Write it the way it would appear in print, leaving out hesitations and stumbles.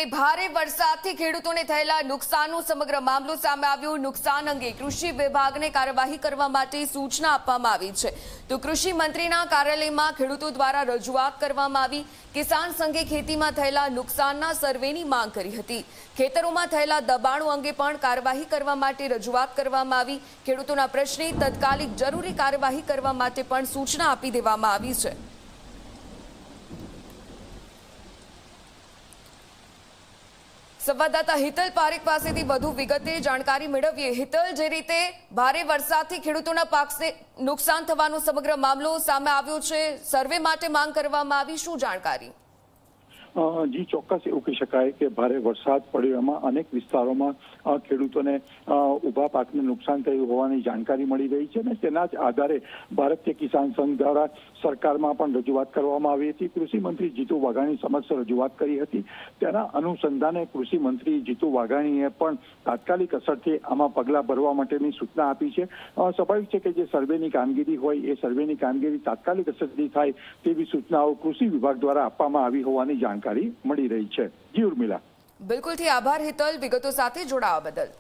ભારે વરસાદથી ખેડૂતોને થયેલા નુકસાનનો સમગ્ર મામલો સામે આવ્યો। નુકસાન અંગે કૃષિ વિભાગને કાર્યવાહી કરવા માટે સૂચના આપવામાં આવી છે। તો કૃષિ મંત્રીના કાર્યાલયમાં ખેડૂતો દ્વારા રજૂઆત કરવામાં આવી। કિસાન સંઘે ખેતીમાં થયેલા નુકસાનના સર્વેની માંગ કરી હતી। ખેતરોમાં થયેલા દબાણો અંગે પણ કાર્યવાહી કરવા માટે રજૂઆત કરવામાં આવી। ખેડૂતોના પ્રશ્ને તાત્કાલિક જરૂરી કાર્યવાહી કરવા માટે પણ સૂચના આપી દેવામાં આવી છે। સંવાદદાતા હિતલ પારેખ પાસેથી વધુ વિગતે જાણકારી મેળવીએ। હિતલ, જે રીતે ભારે વરસાદથી ખેડૂતોના પાકને નુકસાન થવાનો સમગ્ર મામલો સામે આવ્યો છે, સર્વે માટે માંગ કરવામાં આવી, શું જાણકારી? જી ચોક્કસ એવું કહી શકાય કે ભારે વરસાદ પડ્યો એમાં અનેક વિસ્તારોમાં ખેડૂતોને ઊભા પાકને નુકસાન થયું હોવાની જાણકારી મળી રહી છે અને તેના જ આધારે ભારતીય કિસાન સંઘ દ્વારા સરકારમાં પણ રજૂઆત કરવામાં આવી હતી। કૃષિ મંત્રી જીતુ વાઘાણી સમક્ષ રજૂઆત કરી હતી। તેના અનુસંધાને કૃષિ મંત્રી જીતુ વાઘાણીએ પણ તાત્કાલિક અસરથી આમાં પગલાં ભરવા માટેની સૂચના આપી છે। સ્વાભાવિક છે કે જે સર્વેની કામગીરી હોય એ સર્વેની કામગીરી તાત્કાલિક અસરથી થાય તેવી સૂચનાઓ કૃષિ વિભાગ દ્વારા આપવામાં આવી હોવાની જાણકારી મળી રહી છે। જી ઉર્મિલા। બિલકુલથી આભાર હિતલ, વિગતો સાથે જોડાવા બદલ।